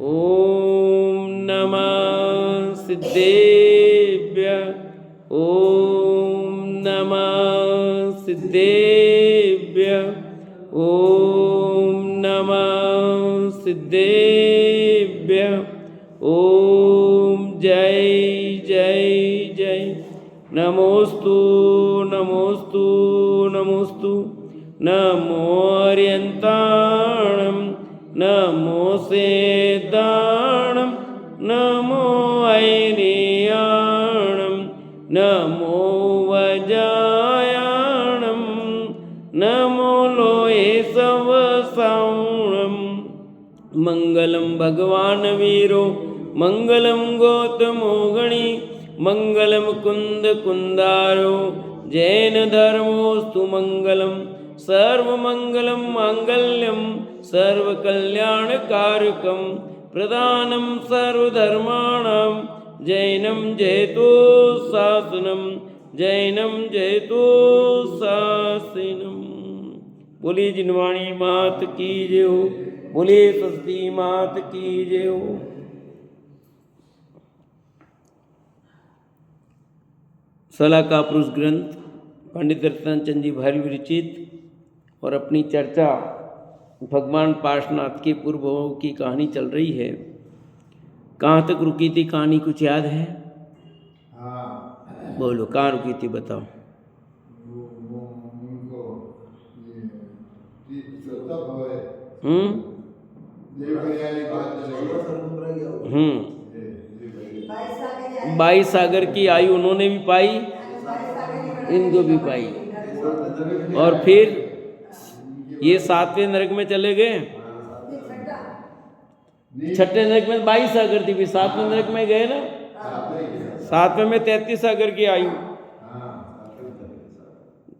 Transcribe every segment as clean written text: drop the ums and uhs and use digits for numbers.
ओम नमः सिद्धेभ्य। ओम नमः सिद्धेभ्य। ओम नमः सिद्धेभ्य। ओम जय जय जय। नमोस्तु नमोस्तु नमोस्तु। नमो अर्यन्ताणं नमो सेदाणं नमो ऐनियाणं नमो वजायाणं नमो लोये सवसाणं। मंगलम भगवान वीरो मंगलम गौतमो गणी मंगलम कुंद कुंदारो जैन धर्मोस्तु मंगलम सर्वमंगलम मांगल्यम सर्वकल्याणकारकम प्रदानम सर्वधर्माणां जैनम जयतो शासनम जैनम जयतो शासनम। बोलिए जिनवाणी मात की जय हो। बोलिए सरस्वती मात की जय हो। सला का पुरुष ग्रंथ पंडित रत्नाचंद जी भारी विरचित और अपनी चर्चा भगवान पार्श्वनाथ के पूर्व की कहानी चल रही है। कहाँ तक रुकी थी कहानी, कुछ याद है? बोलो कहाँ रुकी थी, बताओ। बाईस सागर की आयु उन्होंने भी पाई, इनको भी पाई, और फिर ये 7वें नरक में चले गए। 6ठे नरक में 22 सागर थी, फिर 7वें नरक में गए ना। 7वें में 33 सागर की आयु।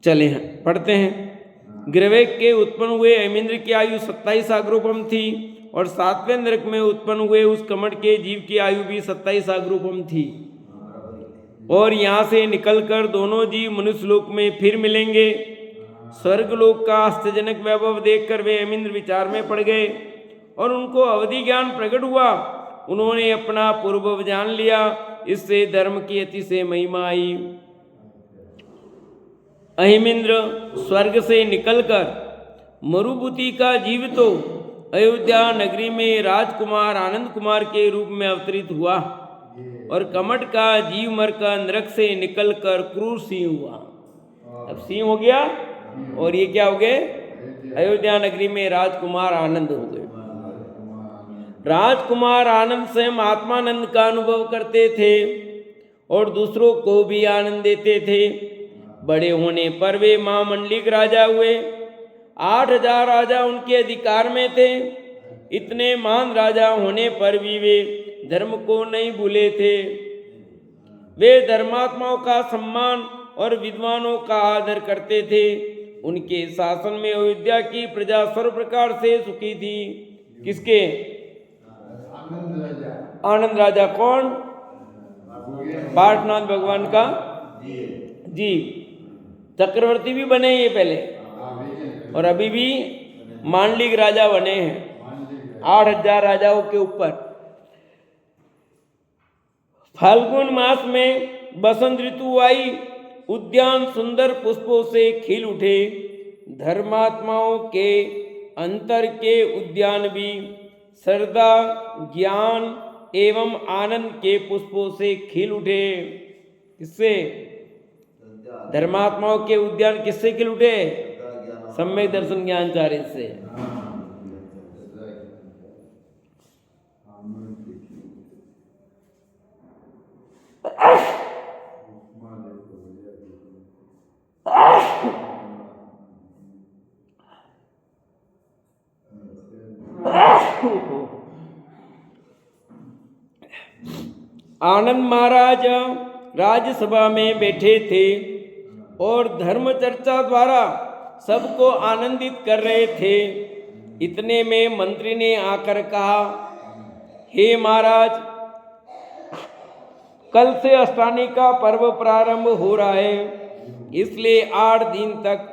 चले हैं पढ़ते हैं। गिरवेक के उत्पन्न हुए ऐमिंद्र की आयु 27 सागरोपम थी, और 7वें नरक में उत्पन्न हुए उस कमट के जीव की आयु भी 27 सागरोपम थी। और यहाँ से निकलकर दोनों जीव मनुष्य लोक में फिर मिलेंगे। स्वर्गलोक का आश्चर्यजनक वैभव देखकर वे ऐमिंद्र विचार में पड़ गए और उनको अवधि ज्ञान प्रकट हुआ। उन्होंने अपना पूर्व जान लिया, इससे धर्म की अतिशय महिमा आई। ऐमिंद्र स्वर्ग से निकलकर मरुभूति का जीव तो अयोध्या नगरी में राजकुमार आनंद कुमार के रूप में अवतरित हुआ, और कमट का जीव मरकर नरक से निकलकर क्रूर सिंह हुआ। अब सिंह हो गया, और ये क्या हो गए? अयोध्या नगरी में राजकुमार आनंद हो गए। राजकुमार आनंद स्वयं आत्मानंद का अनुभव करते थे और दूसरों को भी आनंद देते थे। बड़े होने पर वे महामंडलिक राजा हुए। 8000 राजा उनके अधिकार में थे। इतने महान राजा होने पर भी वे धर्म को नहीं भूले थे। वे धर्मात्माओं का सम्मान और विद्वानों का आदर करते थे। उनके शासन में अयोध्या की प्रजा सर्व प्रकार से सुखी थी। किसके? आनंद राजा। कौन? पार्श्वनाथ भगवान का जी। चक्रवर्ती भी बने ये पहले, और अभी भी मांडलिक राजा बने हैं 8000 राजाओं के ऊपर। फाल्गुन मास में बसंत ऋतु आई। उद्यान सुंदर पुष्पों से खिल उठे। धर्मात्माओं के अंतर के उद्यान भी श्रद्धा, ज्ञान एवं आनंद के पुष्पों से खिल उठे। किससे? धर्मात्माओं के उद्यान किससे खिल उठे? सम्यक दर्शन ज्ञान कार्य से। आनंद महाराज राज्यसभा में बैठे थे और धर्म चर्चा द्वारा सबको आनंदित कर रहे थे। इतने में मंत्री ने आकर कहा, हे महाराज, कल से अष्टानी का पर्व प्रारंभ हो रहा है, इसलिए 8 दिन तक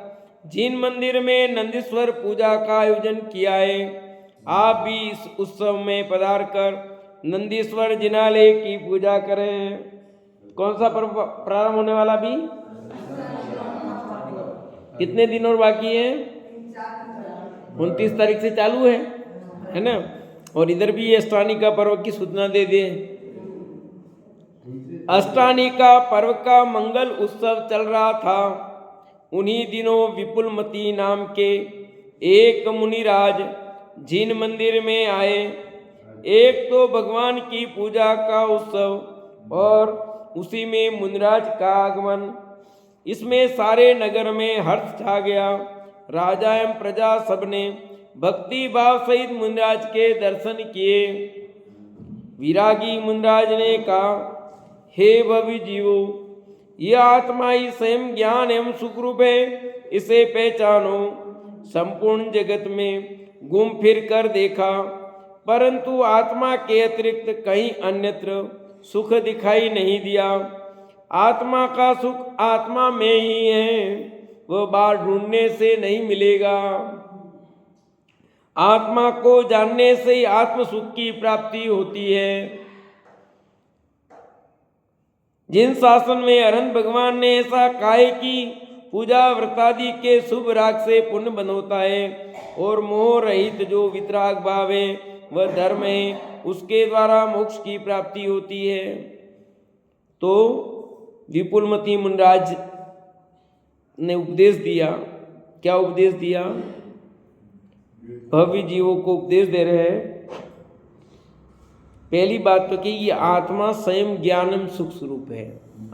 जिन मंदिर में नंदीश्वर पूजा का आयोजन किया है आप भी इस उत्सव में पधार कर नंदीश्वर जिनालय की पूजा करें। कौन सा पर्व प्रारंभ होने वाला भी? कितने दिन और बाकी है? 29 तारीख से चालू है ना। और इधर भी ये अष्टानी का पर्व की सूचना दे दे। अष्टानी का पर्व का मंगल उत्सव चल रहा था। उन्हीं दिनों विपुलमती नाम के एक मुनिराज जिन मंदिर में आए। एक तो भगवान की पूजा का उत्सव और उसी में मुनिराज का आगमन। इसमें सारे नगर में हर्ष छा गया। राजा एवं प्रजा सबने भक्ति भाव सहित मुनिराज के दर्शन किए। विरागी मुनिराज ने कहा, हे भवि जीवो, यह आत्मा ही स्वयं ज्ञान एवं सुखरूप है, इसे पहचानो। संपूर्ण जगत में घूम फिर कर देखा, परंतु आत्मा के अतिरिक्त कहीं अन्यत्र सुख दिखाई नहीं दिया। आत्मा का सुख आत्मा में ही है, वह बाहर ढूंढने से नहीं मिलेगा। आत्मा को जानने से ही आत्म सुख की प्राप्ति होती है। जिन शासन में अरहंत भगवान ने ऐसा कहा है कि पूजा व्रतादि के शुभ राग से पुण्य बन होता है और मोह रहित जो वितराग भाव है वह धर्म है, उसके द्वारा मोक्ष की प्राप्ति होती है। तो विपुलमती मुनिराज ने उपदेश दिया। क्या उपदेश दिया? भव्य जीवों को उपदेश दे रहे हैं। पहली बात तो कि ये आत्मा स्वयं ज्ञानम सुख स्वरूप है।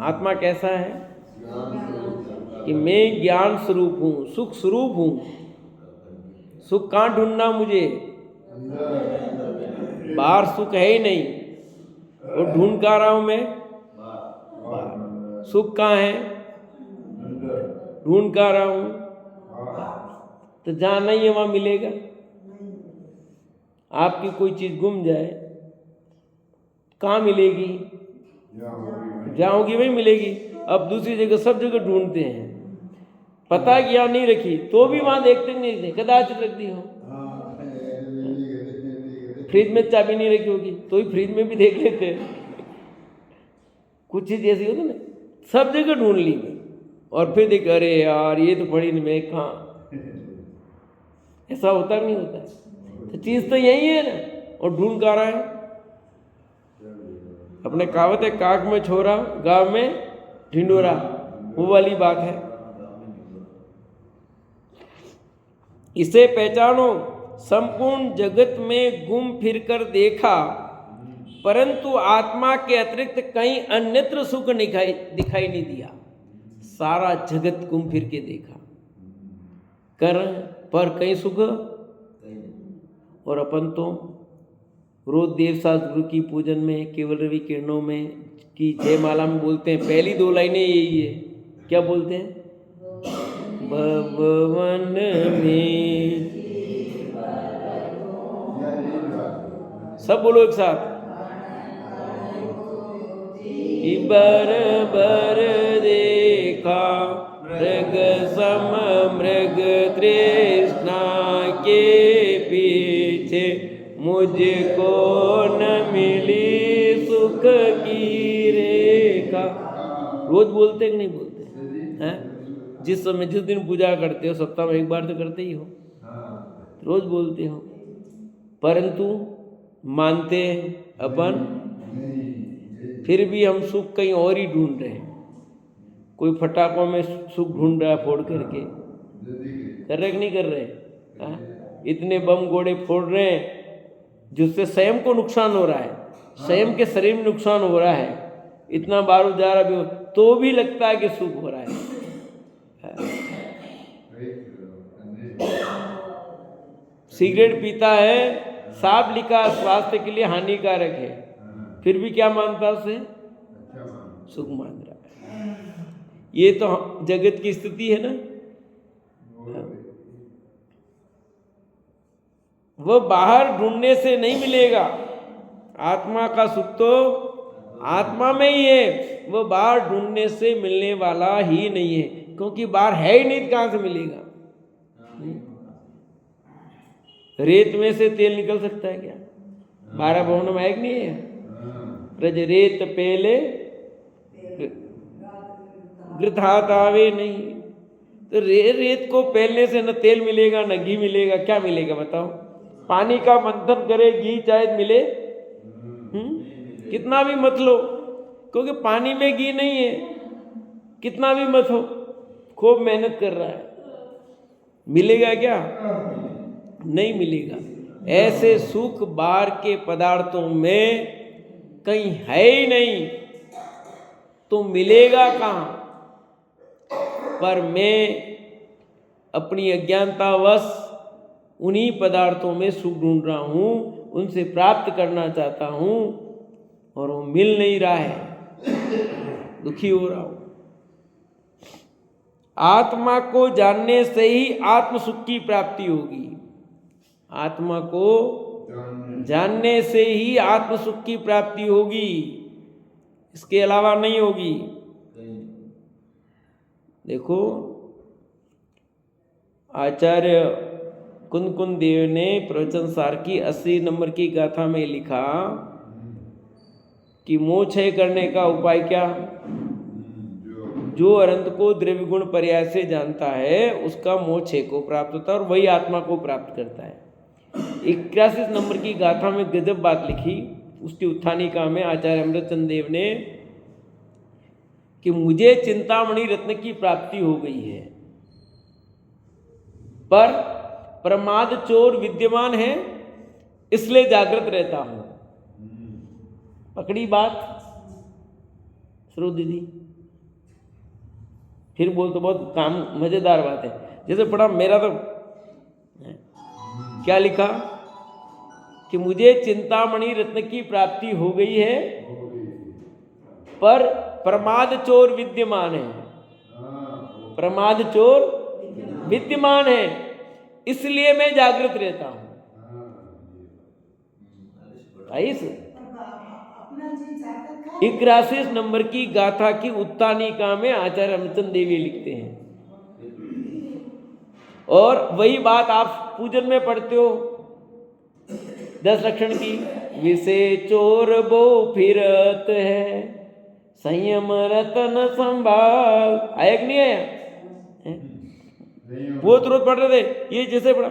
आत्मा कैसा है? कि मैं ज्ञान स्वरूप हूँ, सुख स्वरूप हूँ। सुख कहाँ ढूंढना मुझे? बाहर सुख है ही नहीं, और ढूंढ कहाँ रहा हूँ मैं? बाहर। सुख कहाँ है? ढूंढ कहाँ रहा हूँ? तो जहाँ नहीं है वहाँ मिलेगा। आपकी कोई चीज गुम जाए, कहाँ मिलेगी? जहाँ होगी वही मिलेगी। अब दूसरी जगह सब जगह ढूंढते हैं, पता कि यहाँ नहीं रखी तो भी वहां देखते नहीं थे, कदाचित रख दी हो। फ्रिज में चाबी नहीं रखी होगी तो ही फ्रिज में भी देख लेते हैं। कुछ चीज ऐसी होती ना, सब जगह ढूंढ ली और फिर देख, अरे यार ये तो पड़ी नहीं, मैं कहाँ। ऐसा होता नहीं होता है। तो चीज तो यही है ना, और ढूंढ कहाँ रहा है? अपने कहावत है, काक में छोरा गांव में ढिंडोरा, वो वाली बात है। इसे पहचानो। संपूर्ण जगत में घूम फिर कर देखा, परंतु आत्मा के अतिरिक्त कहीं अन्यत्र सुख दिखाई नहीं दिया। सारा जगत घूम फिर के देखा कर, पर कहीं सुख। और अपन तो रोज देव शास्त्र गुरु की पूजन में, केवल रवि किरणों में की जयमाला में बोलते हैं, पहली 2 लाइनें यही है। क्या बोलते हैं? भवन में, सब बोलो एक साथ। बर बर देखा मृग सम मृग तृष्णा के पीछे, मुझको न मिली सुख की रेखा। रोज बोलते कि नहीं बोलते हैं? जिस समय जिस दिन पूजा करते हो, सप्ताह में एक बार तो करते ही हो, रोज बोलते हो, परंतु मानते अपन फिर भी हम सुख कहीं और ही ढूंढ रहे हैं। कोई फटाकों में सुख ढूंढ रहा है फोड़ करके, कर रहे कि नहीं कर रहे? इतने बम गोड़े फोड़ रहे हैं जिससे स्वयं को नुकसान हो रहा है, स्वयं के शरीर में नुकसान हो रहा है। इतना बारूद जा रहा तो भी लगता है कि सुख हो रहा है। सिगरेट पीता है, साफ लिखा स्वास्थ्य के लिए हानिकारक है, फिर भी क्या मानता उसे? सुख मान रहा है। ये तो जगत की स्थिति है ना। वह बाहर ढूंढने से नहीं मिलेगा। आत्मा का सुख तो आत्मा में ही है, वह बाहर ढूंढने से मिलने वाला ही नहीं है, क्योंकि बाहर है ही नहीं, कहां से मिलेगा? रेत में से तेल निकल सकता है क्या? 12 भवन में एक नहीं है, ब्रज रेत पेले गृथात आवे नहीं। तो रेत को पेलने से न तेल मिलेगा न घी मिलेगा, क्या मिलेगा बताओ? पानी का मंथन करे घी शायद मिले, कितना भी मत लो, क्योंकि पानी में घी नहीं है, कितना भी मत हो, खूब मेहनत कर रहा है, मिलेगा क्या? नहीं मिलेगा। ऐसे सुख बाहर के पदार्थों में कहीं है ही नहीं, तो मिलेगा कहाँ? पर मैं अपनी अज्ञानतावश उन्हीं पदार्थों में सुख ढूंढ रहा हूँ, उनसे प्राप्त करना चाहता हूँ, और वो मिल नहीं रहा है, दुखी हो रहा हूँ। आत्मा को जानने से ही आत्म सुख की प्राप्ति होगी। आत्मा को जानने से ही आत्म सुख की प्राप्ति होगी, इसके अलावा नहीं होगी। देखो, आचार्य कुंद देव ने प्रवचन सार की 80 नंबर की गाथा में लिखा कि मोह क्षय करने का उपाय क्या? जो अनंत को द्रव्य गुण पर्याय से जानता है उसका मोह क्षय को प्राप्त होता है और वही आत्मा को प्राप्त करता है। 81 नंबर की गाथा में गजब बात लिखी उसकी उत्थानिका में आचार्य अमृतचंद देव ने कि मुझे चिंतामणि रत्न की प्राप्ति हो गई है, पर प्रमाद चोर विद्यमान है, इसलिए जागृत रहता हूं। पकड़ी बात? श्रो दीदी, फिर बोल तो बहुत काम मजेदार बात है। जैसे पढ़ा मेरा तो क्या लिखा कि मुझे चिंतामणि रत्न की प्राप्ति हो गई है, पर प्रमाद चोर विद्यमान है। प्रमाद चोर विद्यमान है, इसलिए मैं जागृत रहता हूं। 81 नंबर की गाथा की उत्तानिका में आचार्य अमृतचंद देवी लिखते हैं, और वही बात आप पूजन में पढ़ते हो 10 लक्षण की। विषे चोर बो फिरत है, संयम रतन संभाल। आया कि नहीं आया? वो तुरंत पढ़ रहे थे, ये जैसे पढ़ा,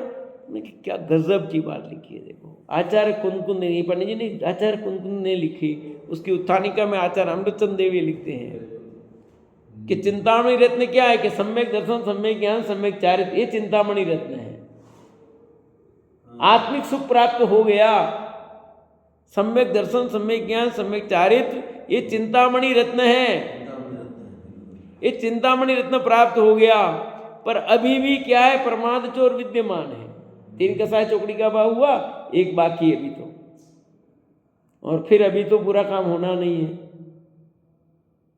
क्या गजब की बात लिखी है। देखो, आचार्य कुंद ने, पंडित जी ने, आचार्य कुंद ने लिखी, उसकी उत्थानिका में आचार्य अमृतचंद देवी लिखते हैं कि चिंतामणि रत्न क्या है कि सम्यक दर्शन, सम्यक ज्ञान, सम्यक चारित्र, ये चिंतामणि रत्न है। आत्मिक सुख प्राप्त हो गया, सम्यक दर्शन, सम्यक ज्ञान, सम्यक चारित्र, ये चिंतामणि रत्न है। ये चिंतामणि रत्न प्राप्त हो गया, पर अभी भी क्या है? प्रमाद चोर विद्यमान है। 3 कसाय चौकड़ी का भाव हुआ, एक बाकी अभी तो, और फिर अभी तो पूरा काम होना नहीं है।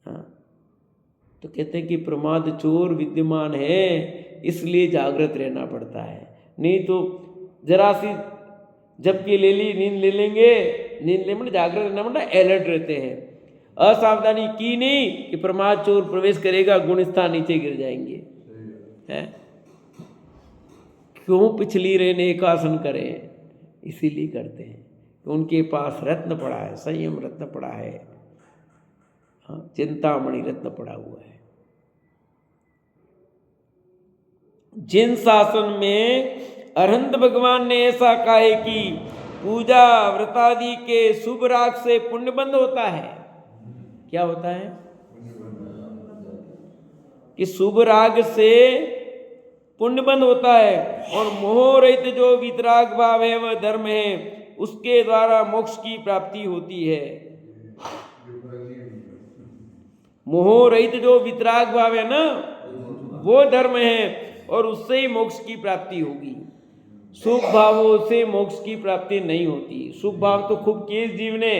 हाँ, तो कहते हैं कि प्रमाद चोर विद्यमान है, इसलिए जागृत रहना पड़ता है। नहीं तो जरा सी झपकी ले ली, नींद ले लेंगे, नींद ले मतलब जागृत रहना मतलब अलर्ट रहते हैं। असावधानी की नहीं कि प्रमाद चोर प्रवेश करेगा, गुण स्थान नीचे गिर जाएंगे। है क्यों पिछली रहने का आसन करें? इसीलिए करते हैं कि उनके पास रत्न पड़ा है, संयम रत्न पड़ा है, हाँ, चिंतामणि रत्न पड़ा हुआ है। जिन शासन में अरहंत भगवान ने ऐसा कहा है कि पूजा व्रतादि के शुभ राग से पुण्य बंद होता है। क्या होता है? कि शुभ राग से पुण्य बंद होता है, और मोह रहित जो वितराग भाव है वह धर्म है, उसके द्वारा मोक्ष की प्राप्ति होती है। मोह रहित जो वितराग भाव है ना, वो धर्म है, और उससे ही मोक्ष की प्राप्ति होगी। शुभ भावों से मोक्ष की प्राप्ति नहीं होती। शुभ भाव तो खूब किए जीव ने,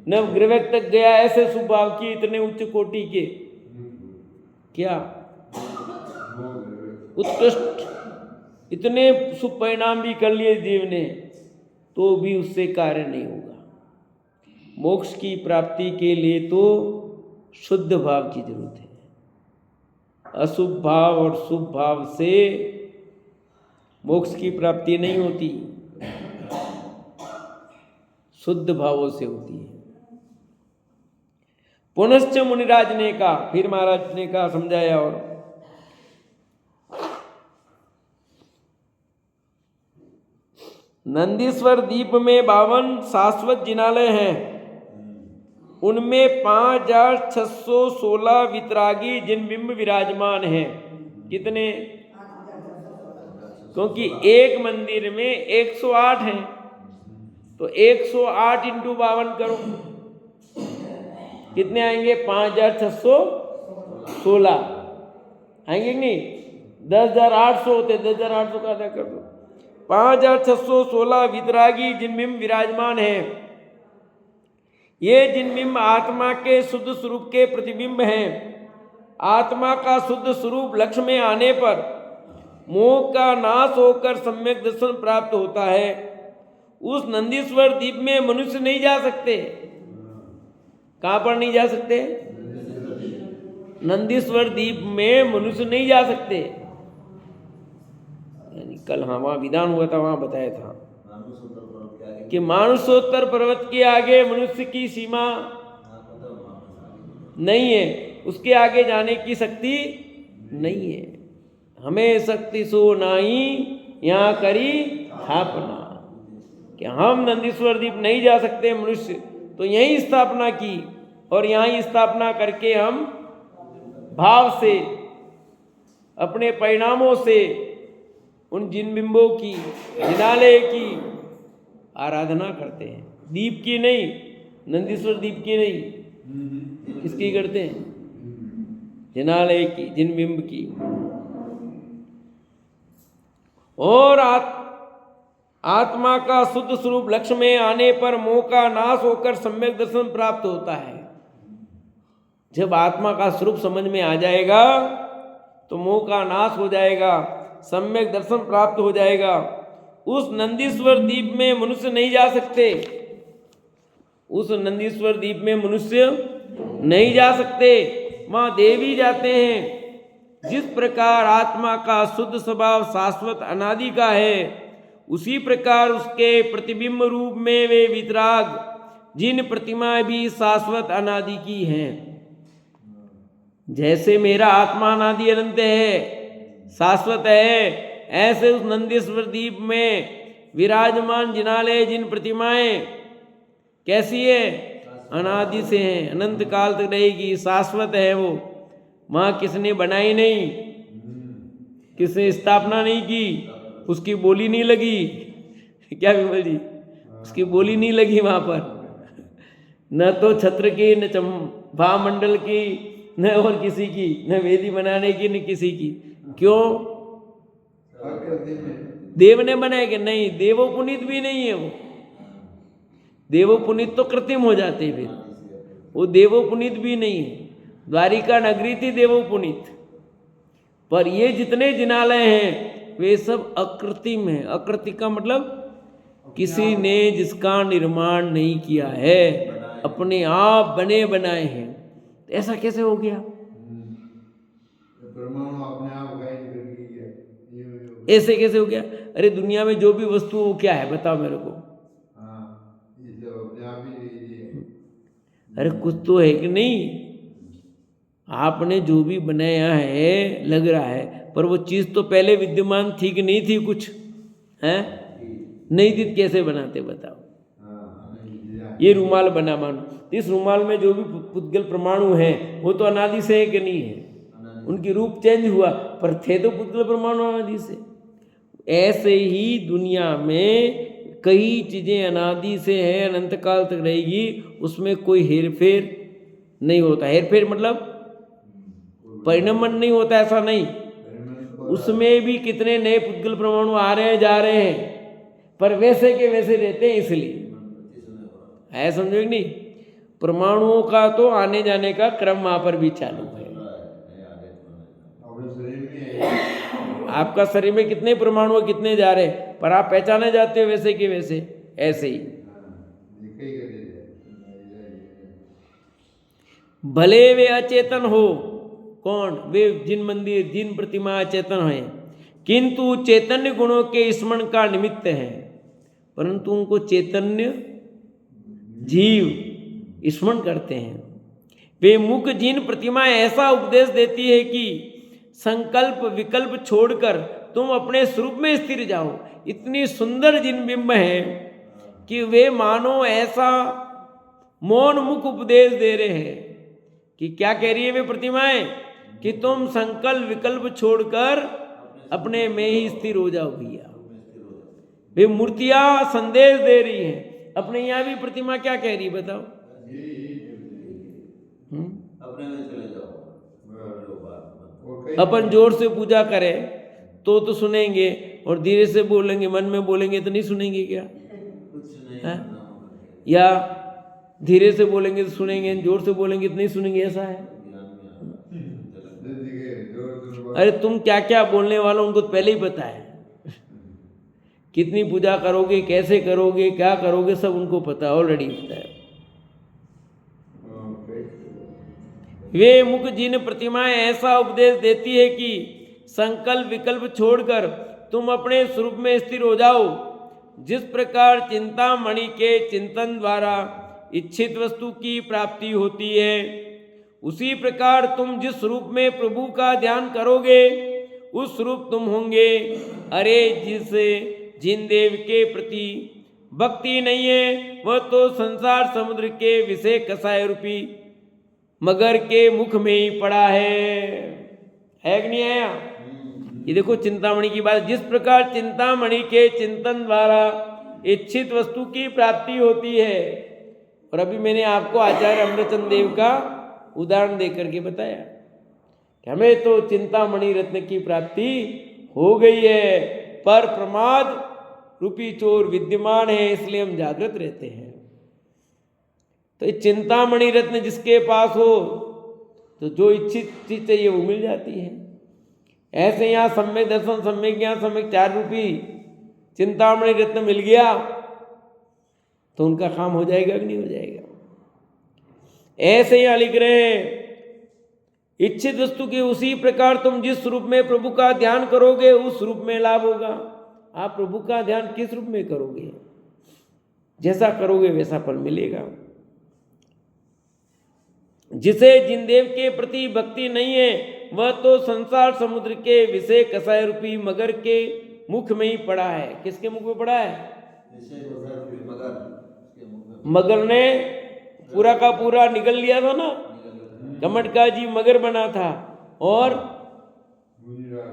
नवग्रह तक गया, ऐसे शुभ भाव किए इतने उच्च कोटि के, क्या उत्कृष्ट, इतने शुभ परिणाम भी कर लिए जीव ने, तो भी उससे कार्य नहीं होगा। मोक्ष की प्राप्ति के लिए तो शुद्ध भाव की जरूरत है। अशुभ भाव और शुभ भाव से मोक्ष की प्राप्ति नहीं होती। शुद्ध भावों से होती है। पुनश्च मुनिराज ने कहा, फिर महाराज ने कहा, समझाया, और नंदीश्वर द्वीप में 52 शाश्वत जिनालय हैं, उनमें 5616 वितरागी जिनबिंब विराजमान हैं। कितने? क्योंकि एक मंदिर में 108 हैं, तो 108 इंटू 52 करो, कितने आएंगे? 5616 आएंगे कि नहीं? 10,800 होते, 10,800 का अदा कर दो। 5616 वितरागी जिनबिंब विराजमान हैं। ये जिनबिंब आत्मा के शुद्ध स्वरूप के प्रतिबिंब हैं। आत्मा का शुद्ध स्वरूप लक्ष्य में आने पर मोह का नाश होकर सम्यक दर्शन प्राप्त होता है। उस नंदीश्वर द्वीप में मनुष्य नहीं जा सकते। कहां पर नहीं जा सकते? नंदीश्वर द्वीप में मनुष्य नहीं जा सकते। यानी कल वहां विधान हुआ था, वहां बताया था कि मानसोत्तर पर्वत के आगे मनुष्य की सीमा नहीं है, उसके आगे जाने की शक्ति नहीं है। हमें शक्ति सो नाही यहाँ करी स्थापना, कि हम नंदीश्वर द्वीप नहीं जा सकते मनुष्य, तो यहीं स्थापना की, और यहीं स्थापना करके हम भाव से, अपने परिणामों से उन जिन बिंबों की, जिनालय की आराधना करते हैं। दीप की नहीं, नंदीश्वर दीप की नहीं, किसकी करते हैं? जिनालय की, जिन बिंब की। और आत्मा का शुद्ध स्वरूप लक्ष्य में आने पर मोह का नाश होकर सम्यक दर्शन प्राप्त होता है। जब आत्मा का स्वरूप समझ में आ जाएगा तो मोह का नाश हो जाएगा, सम्यक दर्शन प्राप्त हो जाएगा। उस नंदीश्वर द्वीप में मनुष्य नहीं जा सकते, उस नंदीश्वर द्वीप में मनुष्य नहीं जा सकते, वहां देवी जाते हैं। जिस प्रकार आत्मा का शुद्ध स्वभाव शाश्वत अनादि का है, उसी प्रकार उसके प्रतिबिंब रूप में वे वितराग जिन प्रतिमाएं भी शाश्वत अनादि की हैं। जैसे मेरा आत्मा अनादि अनंत है, शाश्वत है, ऐसे उस नंदीश्वर द्वीप में विराजमान जिनालय जिन प्रतिमाएं कैसी है? अनादि से हैं, अनंत काल तक रहेगी, शाश्वत है वो। वहां किसने बनाई नहीं, किसने स्थापना नहीं की, उसकी बोली नहीं लगी। क्या विमल जी, उसकी बोली नहीं लगी वहां पर, न तो छत्र की, न चंपा मंडल की, न और किसी की, न वेदी बनाने की, न किसी की। क्यों? देव ने बनाए कि नहीं? देवो पुनीत भी नहीं है वो। देवो पुनीत तो कृत्रिम हो जाते, फिर वो देवो पुनीत भी नहीं है। द्वारिका नगरी थी देवो पुनीत, पर ये जितने जिनालय हैं वे सब अकृत्रिम हैं। अकृत्रिम का मतलब किसी ने जिसका निर्माण नहीं किया है, अपने आप बने बनाए हैं। ऐसा कैसे हो गया? ऐसे कैसे हो गया? अरे दुनिया में जो भी वस्तु वो क्या है बताओ मेरे को। अरे कुछ तो है कि नहीं? आपने जो भी बनाया है लग रहा है, पर वो चीज तो पहले विद्यमान थी कि नहीं थी? कुछ है नहीं थी, कैसे बनाते बताओ? ये रुमाल बना, मानो इस रुमाल में जो भी पुद्गल परमाणु हैं वो तो अनादि से है कि नहीं है? उनकी रूप चेंज हुआ, पर थे तो पुद्गल परमाणु अनादि से। ऐसे ही दुनिया में कई चीजें अनादि से है, अनंत काल तक रहेगी, उसमें कोई हेरफेर नहीं होता। हेरफेर मतलब परिणमन नहीं होता, ऐसा नहीं। उसमें भी कितने नए पुद्गल परमाणु आ रहे हैं, जा रहे हैं, पर वैसे के वैसे रहते हैं। इसलिए है, समझो कि नहीं? परमाणुओं का तो आने जाने का क्रम वहां पर भी चालू है। आपका शरीर में कितने परमाणु कितने जा रहे हैं, पर आप पहचाने जाते हो वैसे के वैसे। ऐसे ही भले वे अचेतन हो, कौन? वे जिन मंदिर जिन प्रतिमा अचेतन है, किंतु चैतन्य गुणों के स्मरण का निमित्त है, परंतु उनको चैतन्य जीव स्मरण करते हैं। वे मुख जिन प्रतिमा ऐसा उपदेश देती है कि संकल्प विकल्प छोड़कर तुम अपने स्वरूप में स्थिर जाओ। इतनी सुंदर जिन बिंब है कि वे मानो ऐसा मौन मुख उपदेश दे रहे हैं कि क्या कह रही है वे प्रतिमाएं कि तुम संकल्प विकल्प छोड़कर अपने में ही स्थिर हो जाओ भैया। वे मूर्तियां संदेश दे रही हैं। अपने यहाँ भी प्रतिमा क्या कह रही है बताओ? अपने में चले जाओ। अपन जोर से पूजा करें तो सुनेंगे, और धीरे से बोलेंगे, मन में बोलेंगे तो नहीं सुनेंगे क्या? कुछ नहीं है? या धीरे से बोलेंगे तो सुनेंगे, जोर से बोलेंगे तो नहीं सुनेंगे, ऐसा है। अरे तुम क्या क्या बोलने वालों उनको तो पहले ही पता है। कितनी पूजा करोगे, कैसे करोगे, क्या करोगे, सब उनको पता है, ऑलरेडी पता है। वे मुख जिन प्रतिमाएं ऐसा उपदेश देती है कि संकल्प विकल्प छोड़कर तुम अपने स्वरूप में स्थिर हो जाओ। जिस प्रकार चिंतामणि के चिंतन द्वारा इच्छित वस्तु की प्राप्ति होती है, उसी प्रकार तुम जिस रूप में प्रभु का ध्यान करोगे उस स्वरूप तुम होंगे। अरे जिन देव के प्रति भक्ति नहीं है वह तो संसार समुद्र के विषय कसाय रूपी मगर के मुख में ही पड़ा है कि नहीं आया? ये देखो चिंतामणि की बात। जिस प्रकार चिंतामणि के चिंतन द्वारा इच्छित वस्तु की प्राप्ति होती है, और अभी मैंने आपको आचार्य अमृतचंद देव का उदाहरण देकर के बताया कि हमें तो चिंतामणि रत्न की प्राप्ति हो गई है, पर प्रमाद रूपी चोर विद्यमान है, इसलिए हम जागृत रहते हैं। तो ये चिंतामणि रत्न जिसके पास हो तो जो इच्छित चीज चाहिए वो मिल जाती है। ऐसे यहाँ सम्यक दर्शन, सम्यक ज्ञान, सम्यक चार रूपी चिंतामणि रत्न मिल गया तो उनका काम हो जाएगा कि नहीं हो जाएगा? ऐसे यहाँ लिख रहे हैं, इच्छित वस्तु के उसी प्रकार तुम जिस रूप में प्रभु का ध्यान करोगे उस रूप में लाभ होगा। आप प्रभु का ध्यान किस रूप में करोगे, जैसा करोगे वैसा फल मिलेगा। जिसे जिन देव के प्रति भक्ति नहीं है वह तो संसार समुद्र के विषय कसाय रूपी मगर के मुख में ही पड़ा है। किसके मुख में पड़ा है? मगर ने पूरा का पूरा निगल लिया था ना। कमट का जीव मगर बना था और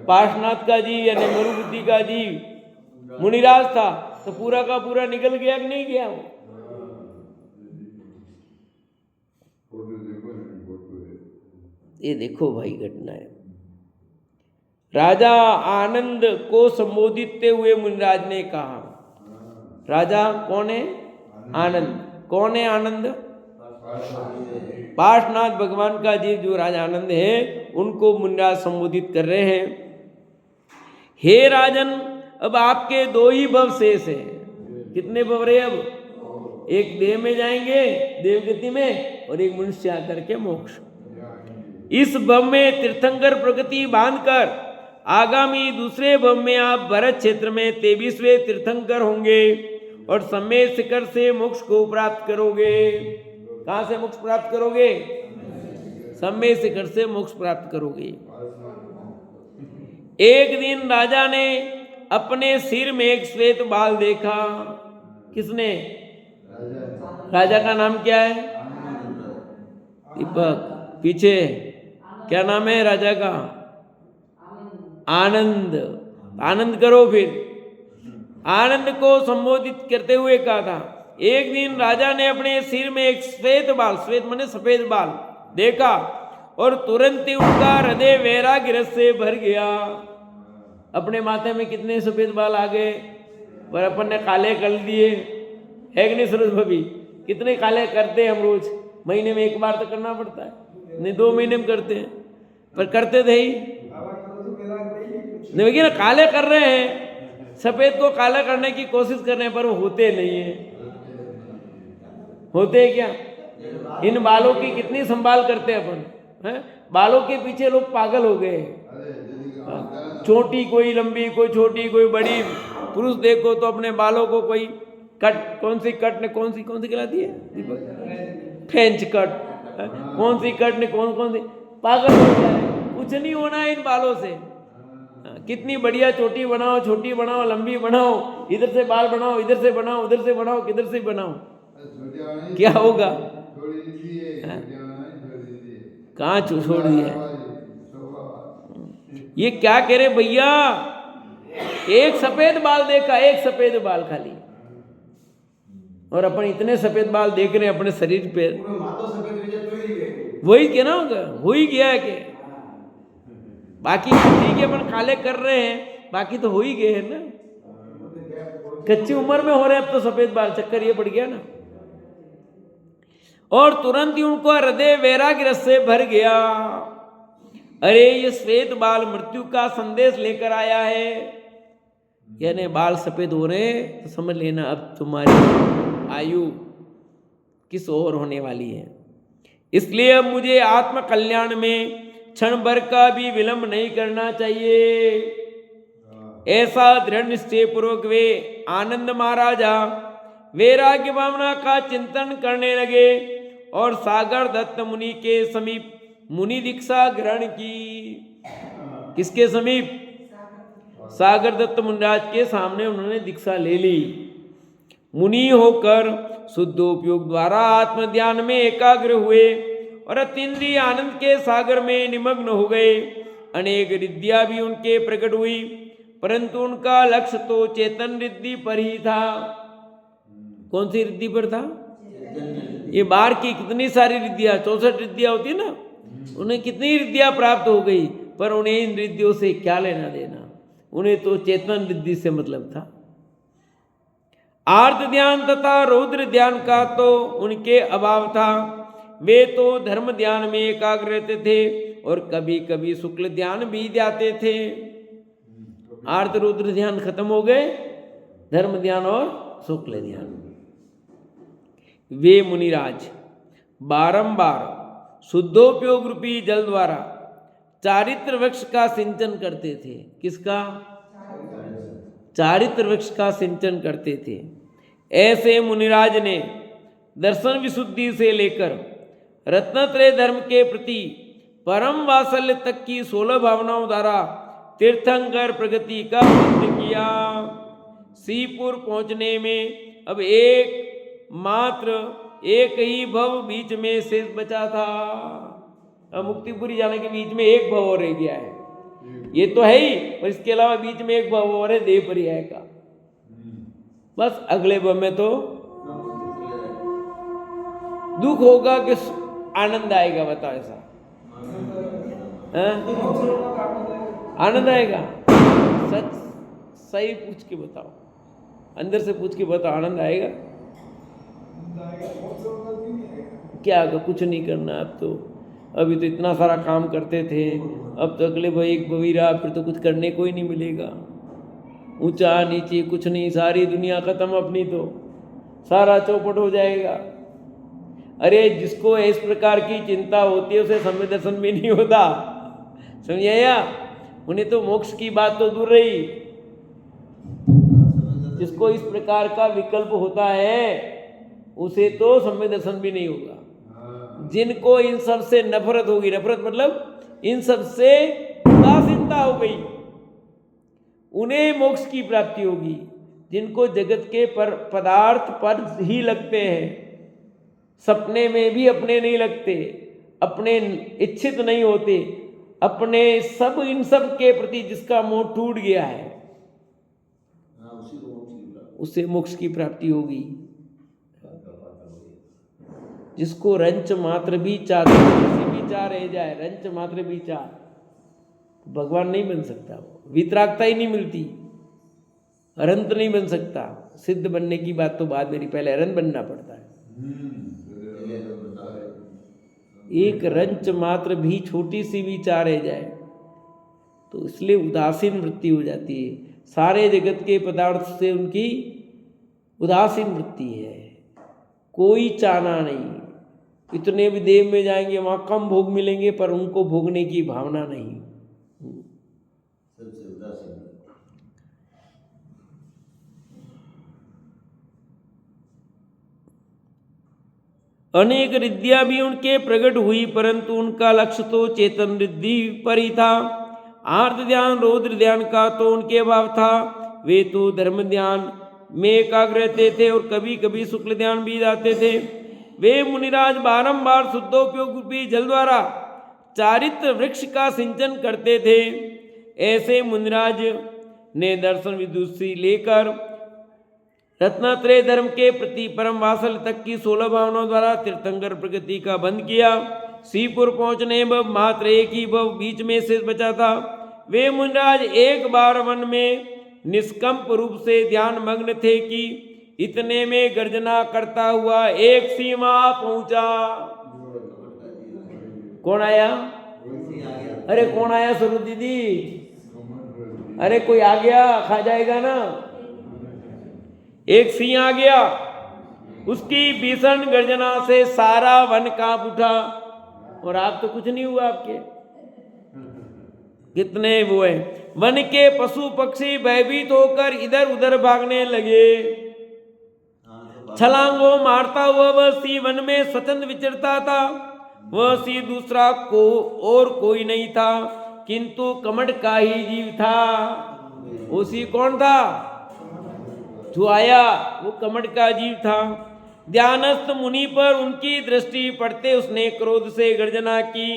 पार्श्वनाथ का जीव यानी मरुबुद्धि का जीव मुनिराज था, तो पूरा का पूरा निकल गया कि नहीं गया? वो ये देखो भाई घटना है। राजा आनंद को संबोधित हुए मुनिराज ने कहा, राजा कौन है? आनंद। कौन है आनंद? पार्श्वनाथ भगवान का जीव जो राजा आनंद है उनको मुनिराज संबोधित कर रहे हैं। हे राजन, अब आपके दो ही भव शेष है। कितने भव रहे अब? एक देह में जाएंगे देवगति में, और एक मनुष्य आकर के मोक्ष। इस भव में तीर्थंकर प्रगति बांधकर आगामी दूसरे भव में आप भरत क्षेत्र में 23वें तीर्थंकर होंगे और समय शिखर से मोक्ष को प्राप्त करोगे। कहां से मोक्ष प्राप्त करोगे? समय शिखर से मोक्ष प्राप्त करोगे। एक दिन राजा ने अपने सिर में एक श्वेत बाल देखा। किसने? राजा का नाम क्या है? दीपक। पीछे क्या नाम है राजा का? आनंद। आनंद करो। फिर आनंद को संबोधित करते हुए कहा था, एक दिन राजा ने अपने सिर में एक श्वेत बाल, श्वेत माने सफेद बाल देखा और तुरंत ही उनका हृदय वैराग्य रस से भर गया। अपने माथे में कितने सफेद बाल आ गए, पर अपन ने काले कर दिए। है कि नहीं सरोज भाभी? कितने काले करते हैं हम रोज, महीने में एक बार तो करना पड़ता है, नहीं 2 महीने में करते हैं, पर करते थे ही नहीं। ना काले कर रहे हैं, सफेद को काला करने की कोशिश कर रहे हैं, पर वो होते नहीं है। होते हैं क्या? इन बालों की कितनी संभाल करते हैं अपन, हैं? बालों के पीछे लोग पागल हो गए। छोटी कोई लंबी, कोई छोटी, कोई बड़ी। पुरुष देखो तो अपने बालों को कोई कट, कौन सी कट ने कौन सी कहलाती है दीपक? French cut. कौन सी कट ने कौन सी, पागल हो गया है। कुछ नहीं होना है इन बालों से। कितनी बढ़िया चोटी बनाओ, छोटी बनाओ, लंबी बनाओ, इधर से बाल बनाओ, इधर से बनाओ, उधर से बनाओ, किधर से बनाओ, क्या होगा? कहाँ छोड़ दिया है? ये क्या कह रहे भैया, एक सफेद बाल देखा, एक सफेद बाल खाली, और अपन इतने सफेद बाल देख रहे हैं अपने शरीर पे। वही क्या ना होगा, हो ही गया है कि बाकी ठीक है, अपन काले कर रहे हैं, बाकी तो हो ही गए हैं ना। कच्ची उम्र में हो रहे हैं अब तो सफेद बाल, चक्कर ये पड़ गया ना। और तुरंत ही उनको हृदय वैराग्य रस से भर गया। अरे ये श्वेत बाल मृत्यु का संदेश लेकर आया है, यानी बाल सफेद हो रहे हैं तो समझ लेना अब तुम्हारी आयु किस ओर होने वाली है। इसलिए अब मुझे आत्म कल्याण में क्षण भर का भी विलंब नहीं करना चाहिए। ऐसा दृढ़ निश्चय पूर्वक वे आनंद महाराजा वैराग्य भावना का चिंतन करने लगे और सागर दत्त मुनि के समीप मुनि दीक्षा ग्रहण की। किसके समीप? सागर दत्त मुनिराज के सामने उन्होंने दीक्षा ले ली। मुनि होकर शुद्धोपयोग द्वारा आत्म ध्यान में एकाग्र हुए और अतीन्द्रिय आनंद के सागर में निमग्न हो गए। अनेक रिद्धियां भी उनके प्रकट हुई, परंतु उनका लक्ष्य तो चेतन रिद्धि पर ही था। कौन सी रिद्धि पर था? ये बाहर की कितनी सारी रिद्धियां, 64 रिद्धियां होती है ना, उन्हें कितनी रिद्धियां प्राप्त हो गई, पर उन्हें इन रिद्धियों से क्या लेना देना, उन्हें तो चेतन रिद्धि से मतलब था। आर्त ध्यान तथा रौद्र ध्यान का तो उनके अभाव था। वे तो धर्म ध्यान में एकाग्र रहते थे और कभी कभी शुक्ल ध्यान भी जाते थे। आर्त रौद्र ध्यान खत्म हो गए, धर्म ध्यान और शुक्ल ध्यान। वे मुनिराज बारंबार शुद्धोपयोग रूपी जल द्वारा चारित्र वृक्ष का सिंचन करते थे। किसका? चारित्र वृक्ष का सिंचन करते थे। ऐसे मुनिराज ने दर्शन विशुद्धि से लेकर रत्नत्रय धर्म के प्रति परम वात्सल्य तक की 16 भावनाओं द्वारा तीर्थंकर प्रगति का प्रयत्न किया। श्रीपुर पहुंचने में अब एक ही भव बीच में शेष बचा था। अब मुक्तिपुरी जाने के बीच में एक भव और रह गया है, ये तो है ही, पर इसके अलावा बीच में एक भव और है देव पर्याय का। बस अगले भव में तो दुख होगा कि आनंद आएगा। बताओ ऐसा आनंद आएगा? सच सही पूछ के बताओ, अंदर से पूछ के बताओ, आनंद आएगा? क्या होगा? कुछ नहीं करना। अब तो अभी तो इतना सारा काम करते थे, अब तो अगले भाई एक बवीरा, फिर तो कुछ करने को ही नहीं मिलेगा। ऊंचा नीचे कुछ नहीं, सारी दुनिया खत्म अपनी, तो सारा चौपट हो जाएगा। अरे जिसको इस प्रकार की चिंता होती है उसे समय दर्शन भी नहीं होता, समझाया? उन्हें तो मोक्ष की बात तो दूर रही, जिसको इस प्रकार का विकल्प होता है उसे तो समय दर्शन भी नहीं होगा। जिनको इन सब से नफरत होगी, नफरत मतलब इन सब से उदासीनता हो गई, उन्हें मोक्ष की प्राप्ति होगी। जिनको जगत के पदार्थ पर ही लगते हैं, सपने में भी अपने नहीं लगते, अपने इच्छित नहीं होते, अपने सब इन सब के प्रति जिसका मोह टूट गया है उसे मोक्ष की प्राप्ति होगी। जिसको रंच मात्र भी चाह रह जाए, रंच मात्र भी चाह, भगवान नहीं बन सकता। वो वितरागता ही नहीं मिलती, अरंत नहीं बन सकता। सिद्ध बनने की बात तो बाद मेरी, पहले अरंत बनना पड़ता है। एक रंच मात्र भी छोटी सी भी चाह रह जाए तो इसलिए उदासीन वृत्ति हो जाती है। सारे जगत के पदार्थ से उनकी उदासीन वृत्ति है, कोई चाहना नहीं। इतने भी देव में जाएंगे वहां कम भोग मिलेंगे, पर उनको भोगने की भावना नहीं। अनेक रिद्धियां भी उनके प्रकट हुई, परंतु उनका लक्ष्य तो चेतन रिद्धि पर ही था। आर्त ध्यान रौद्र ध्यान का तो उनके अभाव था। वे तो धर्म ध्यान में एकाग्र रहते थे और कभी कभी शुक्ल ध्यान भी जाते थे। वे मुनिराज बारंबार शुद्धोपयोग रूपी जल द्वारा चारित्र वृक्ष का सिंचन करते थे। ऐसे मुनिराज ने दर्शन विदुषी लेकर रत्नात्रय धर्म के प्रति परम वासल तक की 16 भावनाओं द्वारा तीर्थंकर प्रकृति का बंध किया। श्रीपुर पहुंचने भव मात्र एक ही भव बीच में शेष बचा था। वे मुनिराज एक बार वन में निष्कंप रूप से ध्यान मग्न थे कि इतने में गर्जना करता हुआ एक सीमा पहुंचा। कौन आया? अरे कौन आया स्वरूप दीदी? अरे कोई आ गया, खा जाएगा ना। एक सिंह आ गया, उसकी भीषण गर्जना से सारा वन कांप उठा। और आप तो कुछ नहीं हुआ, आपके कितने वो है। वन के पशु पक्षी भयभीत होकर इधर उधर भागने लगे। छलांगों मारता हुआ वह सिंह वन में स्वतंत्र विचरता था। वह सिंह दूसरा को और कोई नहीं था किंतु कमट का ही जीव था। वो सिंह कौन था जो आया? वो कमट का जीव था। ध्यानस्थ मुनि पर उनकी दृष्टि पड़ते उसने क्रोध से गर्जना की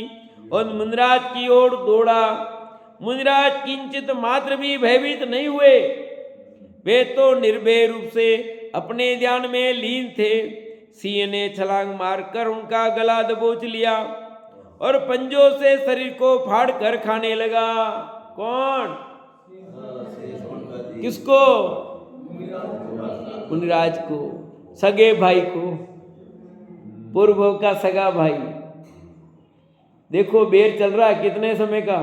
और मुनिराज की ओर दौड़ा। मुनिराज किंचित मात्र भी भयभीत नहीं हुए। वे तो निर्भय रूप से अपने ध्यान में लीन थे। सिंह ने छलांग मारकर उनका गला दबोच लिया और पंजों से शरीर को फाड़ कर खाने लगा। कौन? किसको? मुनिराज को, सगे भाई को, पूर्व का सगा भाई। देखो बेर चल रहा है कितने समय का?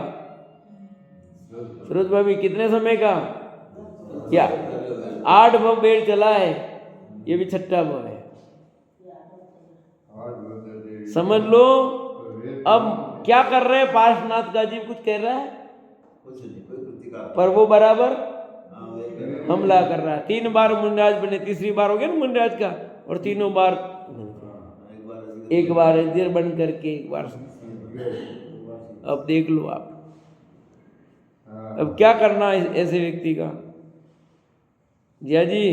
सूरज भाभी कितने समय का? क्या 8 भव बेर चला है, ये भी 6ठा भव है। समझ लो। अब क्या कर रहे हैं? पार्श्वनाथ का जीव कुछ कह रहा है पर वो बराबर हमला कर रहा है। 3 बार मुनिराज बने, तीसरी बार हो गया ना मुनिराज का, और तीनों बार एक बार इधर बन करके एक बार। अब देख लो आप, अब क्या करना है ऐसे व्यक्ति का? जिया जी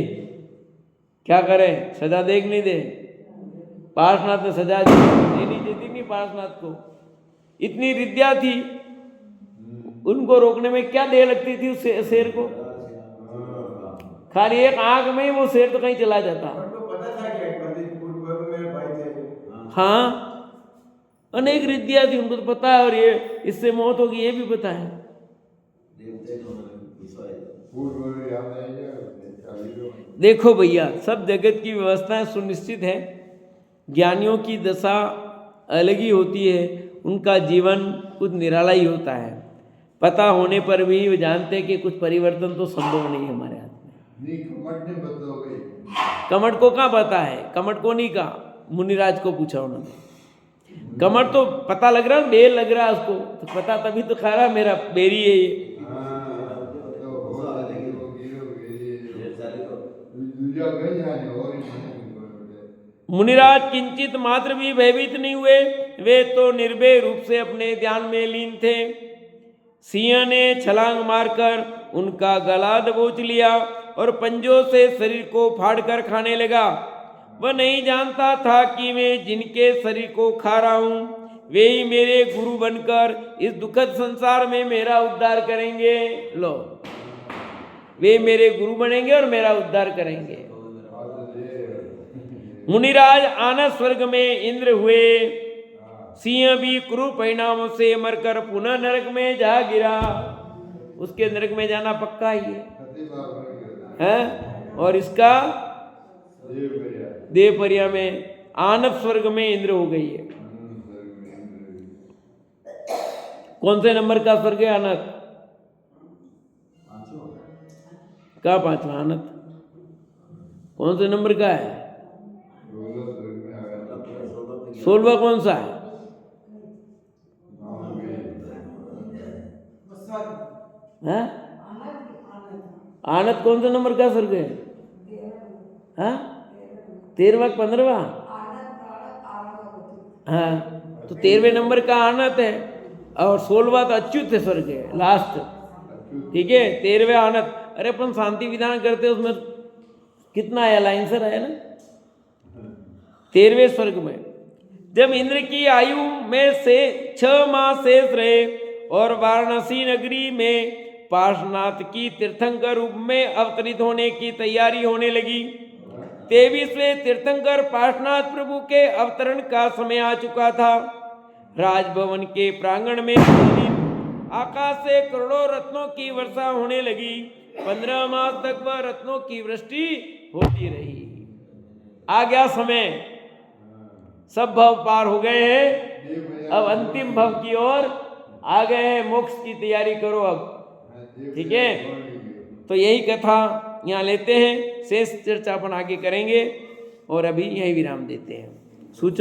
क्या करें? सजा देख नहीं दे? पार्श्वनाथ ने सजा देनी देती नहीं पार्श्वनाथ को। इतनी रिद्या थी, उनको रोकने में क्या देर लगती थी उस शेर को? खाली एक आंख में ही वो शेर तो कहीं चला जाता। हाँ, अनेक रिद्या थी, उनको तो पता है। और ये इससे मौत होगी ये भी पता है। देखो भैया, सब जगत की व्यवस्थाएं सुनिश्चित है। ज्ञानियों की दशा अलग ही होती है, उनका जीवन कुछ निराला ही होता है। पता होने पर भी वो जानते हैं कि कुछ परिवर्तन तो संभव नहीं है हमारे हाथ में। कमट को कहाँ पता है? कमट को नहीं कहा, मुनिराज को पूछा उन्होंने। कमट तो पता लग रहा, बेर लग रहा है उसको, तो पता तभी तो खा रहा मेरा बेरी है ये। मुनिराज किंचित मात्र भी भयभीत नहीं हुए। वे तो निर्भय रूप से अपने ध्यान में लीन थे। सिंह ने छलांग मारकर उनका गला दबोच लिया और पंजों से शरीर को फाड़कर खाने लगा। वह नहीं जानता था कि मैं जिनके शरीर को खा रहा हूं वे ही मेरे गुरु बनकर इस दुखद संसार में मेरा उद्धार करेंगे। लो, वे मेरे गुरु बनेंगे और मेरा उद्धार करेंगे। मुनिराज आनंद स्वर्ग में इंद्र हुए। सिंह भी क्रूर परिणामों से मरकर पुनः नरक में जा गिरा। उसके नरक में जाना पक्का ही है। और इसका देवपरिया में आनंद स्वर्ग में इंद्र हो गई है। कौन से नंबर का स्वर्ग है आनंद? का 5वां आनंद? कौन से नंबर का है? 16वां कौन सा है? आनंद कौन सा नंबर का स्वर्ग है? 13वां 15वां? हाँ, तो 13वें नंबर का आनत है और 16वां तो अच्युत है स्वर्ग है लास्ट। ठीक है, 13वें आनत। अरे अपन शांति विधान करते हैं उसमें कितना आया, लाइन से आया ना 13वें स्वर्ग में। जब इंद्र की आयु में से 6 माह शेष रहे और वाराणसी नगरी में पार्श्वनाथ की तीर्थंकर रूप में अवतरित होने की तैयारी होने लगी। 23वें तीर्थंकर पार्श्वनाथ प्रभु के अवतरण का समय आ चुका था। राजभवन के प्रांगण में आकाश से करोड़ों रत्नों की वर्षा होने लगी। 15 मास तक वह रत्नों की वृष्टि होती रही। आ गया समय, सब भव पार हो गए हैं, अब अंतिम भव की ओर आ गए हैं, मोक्ष की तैयारी करो अब। ठीक है, तो यही कथा यहाँ लेते हैं, शेष चर्चा अपन आगे करेंगे और अभी यही विराम देते हैं। सूचना